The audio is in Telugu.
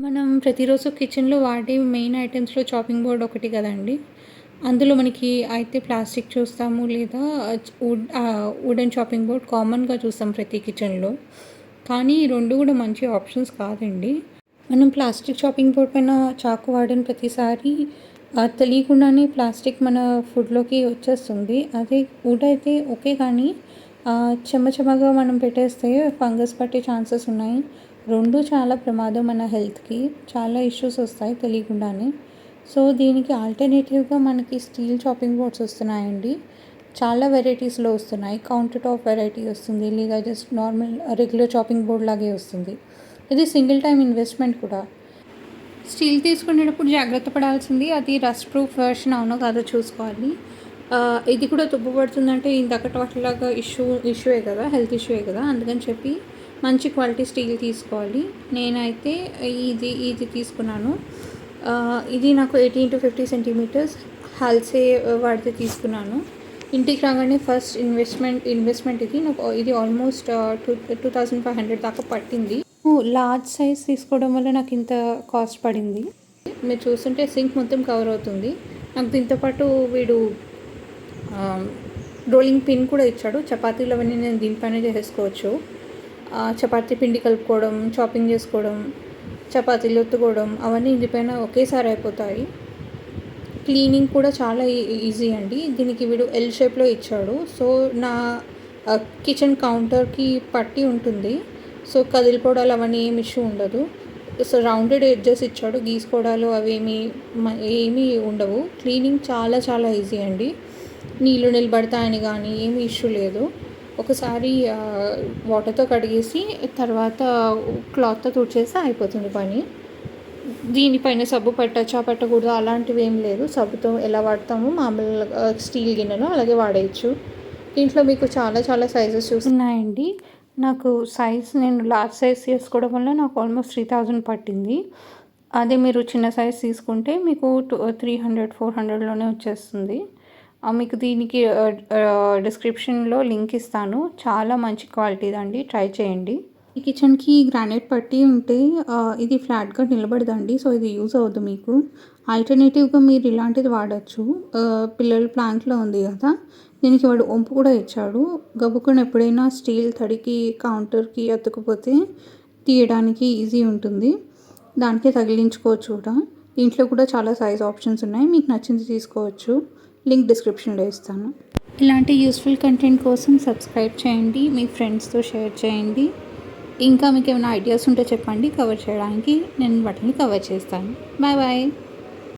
మనం ప్రతిరోజు కిచెన్‌లో వాడే మెయిన్ ఐటెమ్స్‌లో చాపింగ్ బోర్డ్ ఒకటి కదండీ! అందులో మనకి అయితే ప్లాస్టిక్ చూస్తాము లేదా వుడెన్ చాపింగ్ బోర్డ్ కామన్‌గా చూస్తాం ప్రతి కిచెన్‌లో. కానీ ఈ 2 కూడా మంచి ఆప్షన్స్ కాదండి. మనం ప్లాస్టిక్ చాపింగ్ బోర్డ్ పైన చాకు వాడిన ప్రతిసారి తెలియకుండానే ప్లాస్టిక్ మన ఫుడ్‌లోకి వచ్చేస్తుంది. అదే వుడ్ అయితే ఓకే కానీ చెమ్మ చెమ్మగా మనం పెట్టేస్తే ఫంగస్ పట్టే ఛాన్సెస్ ఉన్నాయి. 2 చాలా ప్రమాదం మన హెల్త్‌కి. చాలా ఇష్యూస్ వస్తాయి తెలియకుండానే. సో, దీనికి ఆల్టర్‌నేటివ్‌గా మనకి స్టీల్ చాపింగ్ బోర్డ్స్ వస్తున్నాయండి. చాలా వెరైటీస్‌లో వస్తున్నాయి. కౌంటర్ టాప్ వెరైటీ వస్తుంది. లేదా just normal regular chopping board లాగే వస్తుంది. ఇది సింగిల్ టైమ్ ఇన్వెస్ట్‌మెంట్ కూడా. స్టీల్ తీసుకునేటప్పుడు జాగ్రత్త పడాల్సింది అది రస్ట్ ప్రూఫ్ వెర్షన్ అవునో కాదో చూసుకోవాలి. ఇది కూడా తుప్పు పడుతుందంటే ఇందాకటి వాటిలాగా ఇష్యూయే కదా, హెల్త్ ఇష్యూయే కదా. అందుకని చెప్పి మంచి క్వాలిటీ స్టీల్ తీసుకోవాలి. నేనైతే ఇది తీసుకున్నాను. ఇది నాకు 18-50 సెంటీమీటర్స్ హాల్సే వాడితే తీసుకున్నాను. ఇంటికి రాగానే ఫస్ట్ ఇన్వెస్ట్మెంట్ ఇది ఆల్మోస్ట్ 2500 దాకా పట్టింది. లార్జ్ సైజ్ తీసుకోవడం వల్ల నాకు ఇంత కాస్ట్ పడింది. మీరు చూస్తుంటే సింక్ మొత్తం కవర్ అవుతుంది. నాకు దీంతో పాటు వీడు రోలింగ్ పిన్ కూడా ఇచ్చాడు. చపాతీలు అవన్నీ నేను దీనిపైన చేసేసుకోవచ్చు. చపాతీ పిండి కలుపుకోవడం, చాపింగ్ చేసుకోవడం, చపాతీలు ఒత్తుకోవడం అవన్నీ ఇందుపైన ఒకేసారి అయిపోతాయి. క్లీనింగ్ కూడా చాలా ఈజీ అండి. దీనికి వీడు ఎల్ షేప్లో ఇచ్చాడు. సో, నా కిచెన్ కౌంటర్కి పట్టి ఉంటుంది. సో, కదిలిపోవడాలు అవన్నీ ఏమి ఇష్యూ ఉండదు. సో, రౌండెడ్ ఎడ్జెస్ ఇచ్చాడు. గీసుకోవడాలు అవి ఏమీ ఉండవు. క్లీనింగ్ చాలా చాలా ఈజీ అండి. నీళ్ళు నిలబడతాయని కానీ ఏమీ ఇష్యూ లేదు. ఒకసారి వాటర్తో కడిగేసి తర్వాత క్లాత్తో తుడిచేస్తే అయిపోతుంది పని. దీనిపైన సబ్బు పెట్టచ్చా పెట్టకూడదు అలాంటివి ఏం లేదు. సబ్బుతో ఎలా వాడతామో మామూలుగా స్టీల్ గిన్నెలో అలాగే వాడేయచ్చు. దీంట్లో మీకు చాలా చాలా సైజెస్ చూస్తున్నాయండి. నాకు నేను లార్జ్ సైజ్ తీసుకోవడం వల్ల నాకు ఆల్మోస్ట్ 3000 పట్టింది. అదే మీరు చిన్న సైజ్ తీసుకుంటే మీకు 300-400లోనే వచ్చేస్తుంది. మీకు దీనికి డిస్క్రిప్షన్లో లింక్ ఇస్తాను. చాలా మంచి క్వాలిటీదండి, ట్రై చేయండి. ఈ కిచెన్కి గ్రానైట్ పట్టి ఉంటే ఇది ఫ్లాట్గా నిలబడదండి. సో, ఇది యూజ్ అవ్వదు మీకు. ఆల్టర్నేటివ్గా మీరు ఇలాంటిది వాడచ్చు. పిల్లల ప్లాంక్లో ఉంది కదా, దీనికి వాడు వంపు కూడా ఇచ్చాడు. గబుక్కున ఎప్పుడైనా స్టీల్ తడికి కౌంటర్కి అతుక్కుపోతే తీయడానికి ఈజీ ఉంటుంది. దానికే తగిలించుకోవచ్చు కూడా. దీంట్లో కూడా చాలా సైజ్ ఆప్షన్స్ ఉన్నాయి. మీకు నచ్చింది తీసుకోవచ్చు. లింక్ డిస్క్రిప్షన్లో ఇస్తాను. ఇలాంటి యూస్ఫుల్ కంటెంట్ కోసం సబ్స్క్రైబ్ చేయండి. మీ ఫ్రెండ్స్తో షేర్ చేయండి. ఇంకా మీకు ఏమైనా ఐడియాస్ ఉంటే చెప్పండి కవర్ చేయడానికి. నేను వాటిని కవర్ చేస్తాను. Bye bye.